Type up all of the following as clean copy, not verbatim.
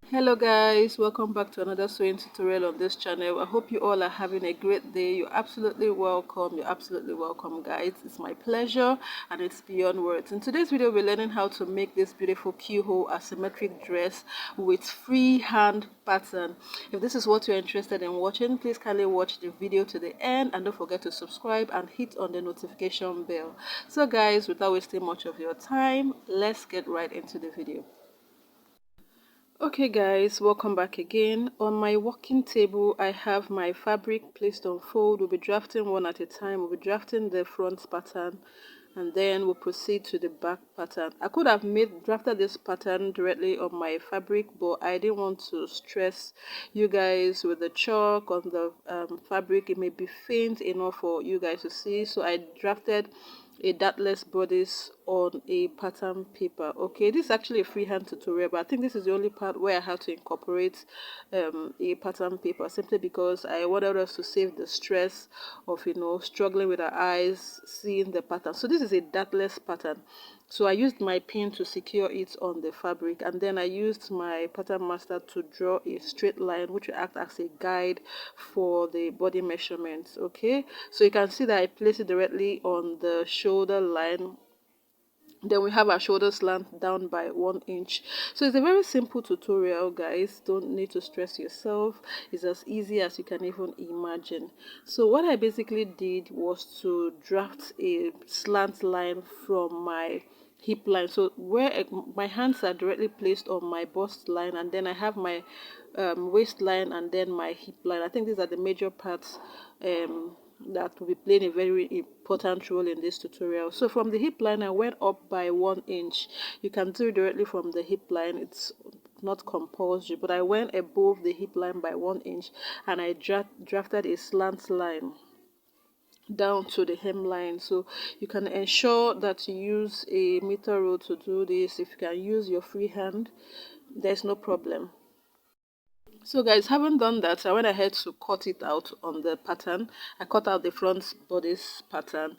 Hello guys, welcome back to another sewing tutorial on this channel. I hope you all are having a great day. You're absolutely welcome guys. It's my pleasure and it's beyond words. In today's video we're learning how to make this beautiful keyhole asymmetric dress with freehand pattern. If this is what you're interested in watching, please kindly watch the video to the end and don't forget to subscribe and hit on the notification bell. So guys, without wasting much of your time, let's get right into the video. Okay guys, welcome back again. On my working table I have my fabric placed on fold. We'll be drafting one at a time. We'll be drafting the front pattern and then we'll proceed to the back pattern. I could have drafted this pattern directly on my fabric, but I didn't want to stress you guys with the chalk on the fabric. It may be faint enough for you guys to see, so I drafted a dartless bodice on a pattern paper. Okay, this is actually a freehand tutorial, but I think this is the only part where I had to incorporate a pattern paper, simply because I wanted us to save the stress of struggling with our eyes seeing the pattern. So this is a dartless pattern, so I used my pin to secure it on the fabric, and then I used my pattern master to draw a straight line which will act as a guide for the body measurements. Okay, so you can see that I place it directly on the shoulder line. Then we have our shoulder slant down by 1 inch. So it's a very simple tutorial guys, don't need to stress yourself. It's as easy as you can even imagine. So what I basically did was to draft a slant line from my hip line, so where my hands are directly placed on my bust line, and then I have my waistline and then my hip line. I think these are the major parts that will be playing a very important role in this tutorial. So from the hip line I went up by 1 inch. You can do it directly from the hip line, it's not compulsory, but I went above the hip line by 1 inch and I drafted a slant line down to the hemline. So you can ensure that you use a meter rule to do this. If you can use your free hand, there's no problem. So guys, having done that, I went ahead to cut it out on the pattern. I cut out the front bodice pattern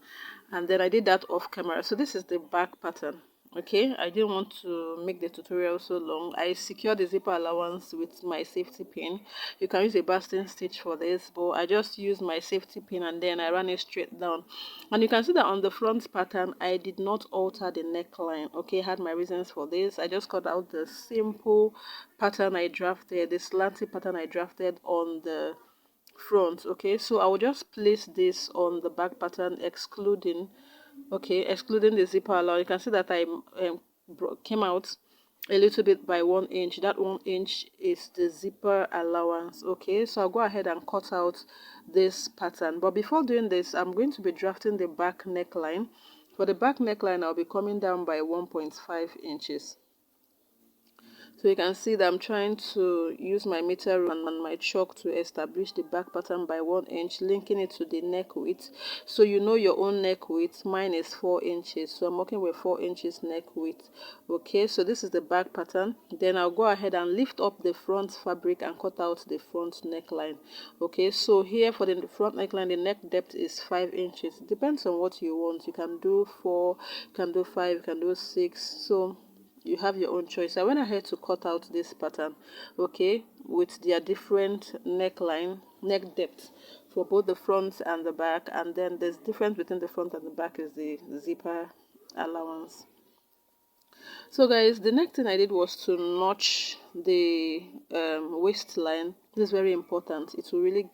and then I did that off camera. So this is the back pattern. Okay, I didn't want to make the tutorial so long. I secured the zipper allowance with my safety pin. You can use a basting stitch for this, but I just used my safety pin and then I ran it straight down. And you can see that on the front pattern I did not alter the neckline. Okay, I had my reasons for this. I just cut out the simple pattern I drafted, the slanty pattern I drafted on the front. Okay, so I will just place this on the back pattern, excluding the zipper allowance. You can see that I came out a little bit by 1 inch. That 1 inch is the zipper allowance. Okay, so I'll go ahead and cut out this pattern, but before doing this I'm going to be drafting the back neckline. For the back neckline I'll be coming down by 1.5 inches. So you can see that I'm trying to use my meter rule and my chalk to establish the back pattern by 1 inch, linking it to the neck width. So you know your own neck width. Mine is 4 inches, so I'm working with 4 inches neck width. Okay, so this is the back pattern. Then I'll go ahead and lift up the front fabric and cut out the front neckline. Okay, so here for the front neckline, the neck depth is 5 inches. It depends on what you want. You can do 4, you can do 5, you can do 6. So you have your own choice. I went ahead to cut out this pattern, okay, with their different neck depth for both the front and the back, and then there's difference between the front and the back is the zipper allowance. So guys, the next thing I did was to notch the waistline. This is very important. It will really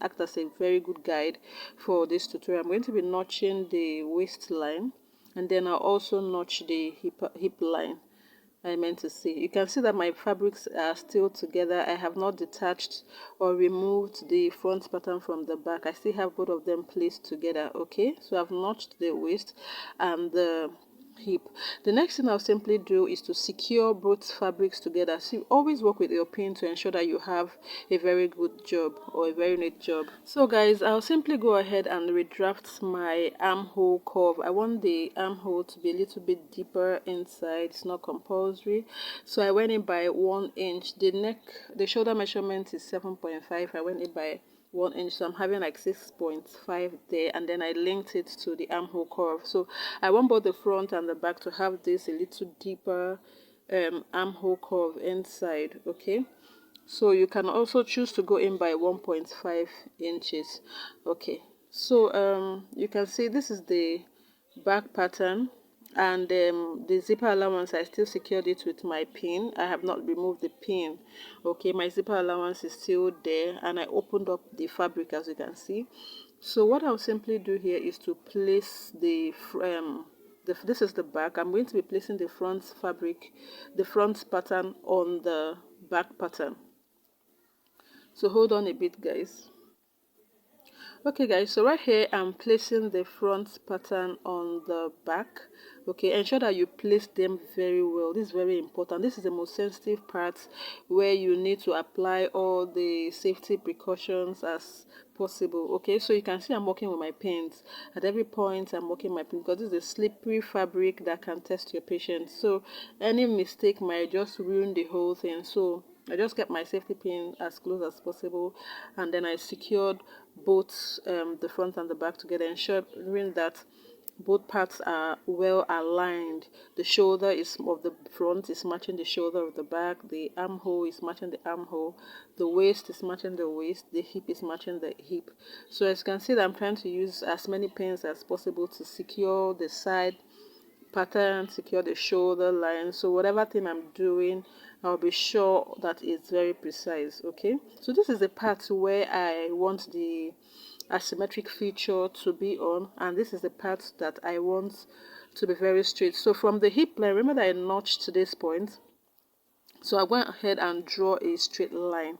act as a very good guide for this tutorial. I'm going to be notching the waistline, and then I'll also notch the hip line. I meant to say, you can see that my fabrics are still together. I have not detached or removed the front pattern from the back. I still have both of them placed together. Okay, so I've notched the waist and the hip. The next thing I'll simply do is to secure both fabrics together. So you always work with your pin to ensure that you have a very good job or a very neat job. So guys, I'll simply go ahead and redraft my armhole curve. I want the armhole to be a little bit deeper inside. It's not compulsory, so I went in by 1 inch. The shoulder measurement is 7.5. I went in by 1 inch, so I'm having like 6.5 there, and then I linked it to the armhole curve. So I want both the front and the back to have this a little deeper armhole curve inside. Okay, so you can also choose to go in by 1.5 inches. Okay, so you can see this is the back pattern, and the zipper allowance, I still secured it with my pin. I have not removed the pin. Okay, my zipper allowance is still there, and I opened up the fabric, as you can see. So what I'll simply do here is to place this is the back. I'm going to be placing the front fabric, the front pattern on the back pattern. So hold on a bit, guys. Okay guys, so right here I'm placing the front pattern on the back. Okay, ensure that you place them very well. This is very important. This is the most sensitive part, where you need to apply all the safety precautions as possible. Okay, so you can see I'm working with my pins. At every point I'm working my pin, because this is a slippery fabric that can test your patience. So any mistake might just ruin the whole thing. So I just kept my safety pin as close as possible, and then I secured both the front and the back together, ensuring that both parts are well aligned. The shoulder of the front is matching the shoulder of the back, the armhole is matching the armhole, the waist is matching the waist, the hip is matching the hip. So as you can see that I'm trying to use as many pins as possible to secure the side pattern, secure the shoulder line. So whatever thing I'm doing, I'll be sure that it's very precise. Okay, so this is the part where I want the asymmetric feature to be on, and this is the part that I want to be very straight. So from the hip line, remember that I notched to this point, so I went ahead and draw a straight line.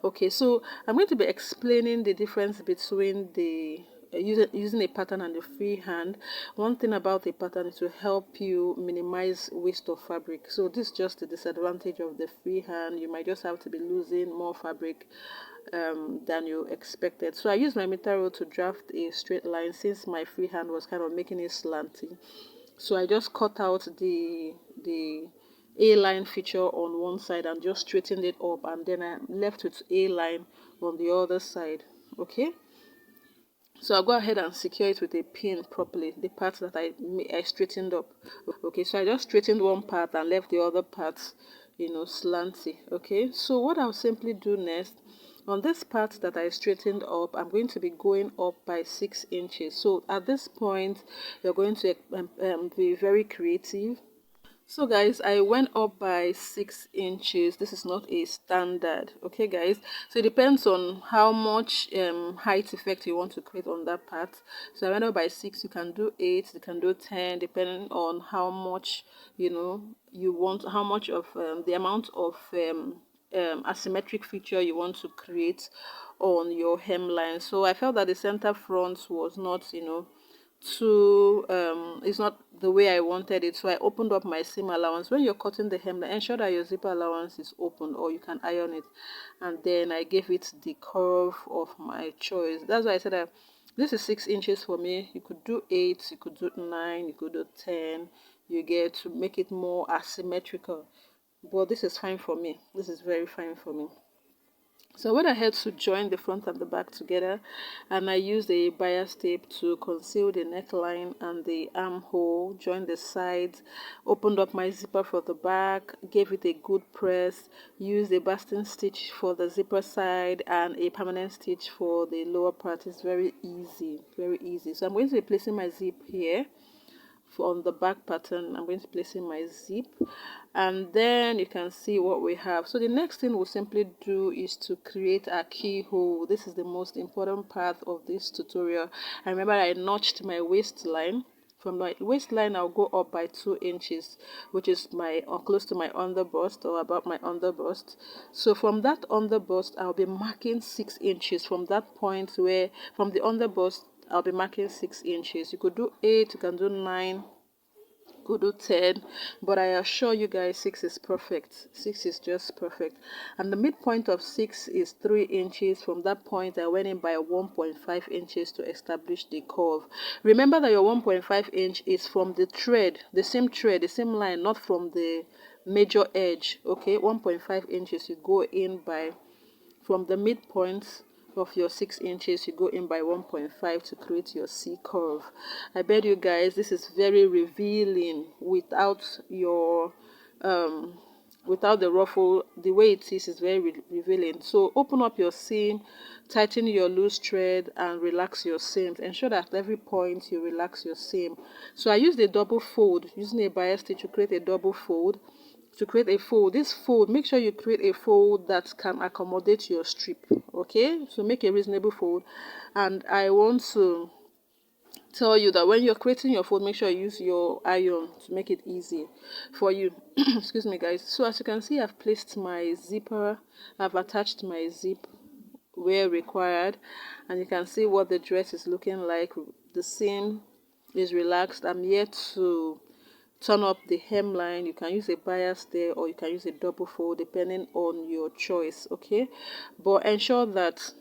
Okay, so I'm going to be explaining the difference between the using a pattern and a free hand. One thing about a pattern is to help you minimize waste of fabric. So this is just the disadvantage of the free hand. You might just have to be losing more fabric than you expected. So I used my meter rule to draft a straight line, since my free hand was kind of making it slanty. So I just cut out the A-line feature on one side and just straightened it up, and then I left with A-line on the other side. Okay, so I'll go ahead and secure it with a pin properly, the part that I straightened up. Okay, so I just straightened one part and left the other part, slanty. Okay, so what I'll simply do next, on this part that I straightened up, I'm going to be going up by 6 inches. So at this point, you're going to be very creative. So guys, I went up by 6 inches. This is not a standard. Okay guys, so it depends on how much height effect you want to create on that part. So I went up by 6. You can do 8, you can do 10, depending on how much you want, how much of the amount of asymmetric feature you want to create on your hemline. So I felt that the center front was not it's not the way I wanted it, so I opened up my seam allowance. When you're cutting the hemline, ensure that your zipper allowance is open, or you can iron it, and then I gave it the curve of my choice. That's why I said that this is 6 inches for me. You could do 8, you could do 9, you could do 10. You get to make it more asymmetrical, but this is fine for me. This is very fine for me. So I went ahead to join the front and the back together, and I used a bias tape to conceal the neckline and the armhole, joined the sides, opened up my zipper for the back, gave it a good press, used a basting stitch for the zipper side and a permanent stitch for the lower part. It's very easy, very easy. So I'm going to be placing my zip here. On the back pattern, I'm going to place in my zip, and then you can see what we have. So the next thing we'll simply do is to create a keyhole. This is the most important part of this tutorial. I remember I notched my waistline. From my waistline, I'll go up by 2 inches, which is close to my underbust, or about my underbust. So from that underbust, I'll be marking 6 inches from that point, where from the underbust I'll be marking 6 inches. You could do 8, you can do 9, you could do 10, but I assure you guys 6 is perfect. 6 is just perfect. And the midpoint of 6 is 3 inches. From that point, I went in by 1.5 inches to establish the curve. Remember that your 1.5 inch is from the thread, the same line, not from the major edge. Okay, 1.5 inches you go in by, from the midpoint of your 6 inches, you go in by 1.5 to create your C curve. I bet you guys this is very revealing without your without the ruffle. The way it is very revealing. So open up your seam, tighten your loose thread, and relax your seams. Ensure that at every point you relax your seam. So I used a double fold, using a bias stitch to create a double fold. To create a fold, this fold, make sure you create a fold that can accommodate your strip. Okay, so make a reasonable fold. And I want to tell you that when you're creating your fold, make sure you use your iron to make it easy for you. Excuse me, guys. So as you can see, I've placed my zipper, I've attached my zip where required, and you can see what the dress is looking like. The seam is relaxed. I'm yet to turn up the hemline. You can use a bias there, or you can use a double fold depending on your choice. Okay, but ensure that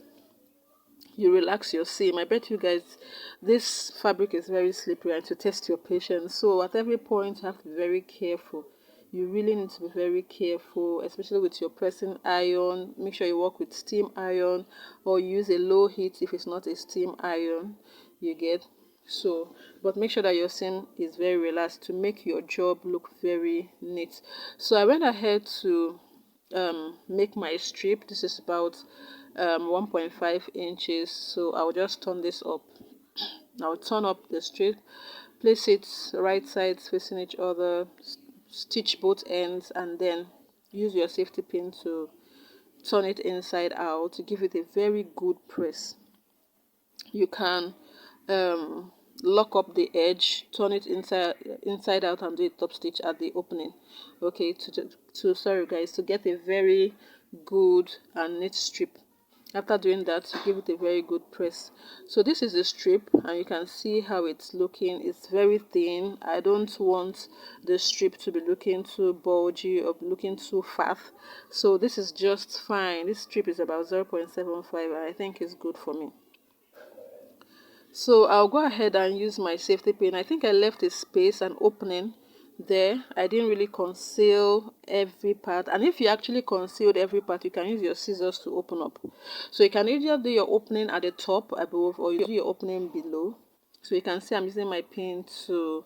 you relax your seam. I bet you guys, this fabric is very slippery, and to test your patience, so at every point you have to be very careful. You really need to be very careful, especially with your pressing iron. Make sure you work with steam iron, or use a low heat if it's not a steam iron, you get. So but make sure that your seam is very relaxed to make your job look very neat. So I went ahead to make my strip. This is about 1.5 inches, so I'll just turn this up. I'll turn up the strip, place it right sides facing each other, stitch both ends, and then use your safety pin to turn it inside out to give it a very good press. You can lock up the edge, turn it inside out, and do a top stitch at the opening. Okay, to sorry guys, to get a very good and neat strip. After doing that, give it a very good press. So this is the strip, and you can see how it's looking. It's very thin. I don't want the strip to be looking too bulgy or looking too fat, so this is just fine. This strip is about 0.75, and I think it's good for me. So I'll go ahead and use my safety pin. I think I left a space, an opening there. I didn't really conceal every part, and if you actually concealed every part, you can use your scissors to open up. So you can either do your opening at the top above, or you do your opening below. So you can see I'm using my pin to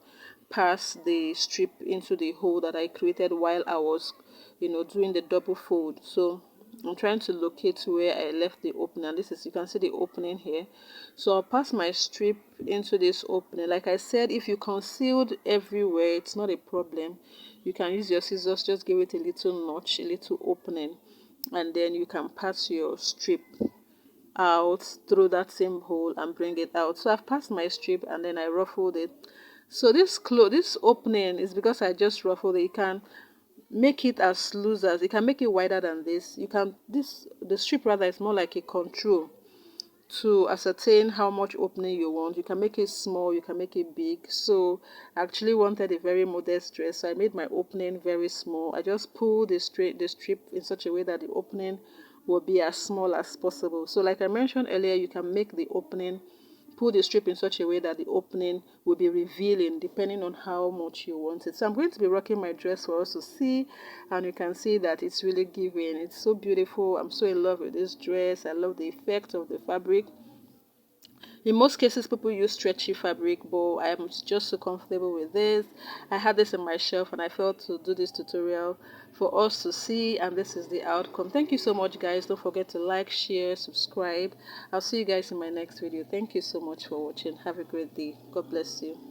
pass the strip into the hole that I created while I was doing the double fold. So I'm trying to locate where I left the opening, and this is, you can see the opening here. So I'll pass my strip into this opening. Like I said, if you concealed everywhere, it's not a problem. You can use your scissors, just give it a little notch, a little opening, and then you can pass your strip out through that same hole and bring it out. So I've passed my strip, and then I ruffled it. So this opening is because I just ruffled it. You can make it as loose as, you can make it wider than this. You can, the strip rather is more like a control to ascertain how much opening you want. You can make it small, you can make it big. So I actually wanted a very modest dress, so I made my opening very small. I just pulled the strip in such a way that the opening will be as small as possible. So like I mentioned earlier, you can make the opening, pull the strip in such a way that the opening will be revealing depending on how much you want it. So I'm going to be rocking my dress for us to see, and you can see that it's really giving. It's so beautiful. I'm so in love with this dress. I love the effect of the fabric. In most cases, people use stretchy fabric, but I am just so comfortable with this. I had this in my shelf, and I felt to do this tutorial for us to see, and this is the outcome. Thank you so much, guys. Don't forget to like, share, subscribe. I'll see you guys in my next video. Thank you so much for watching. Have a great day. God bless you.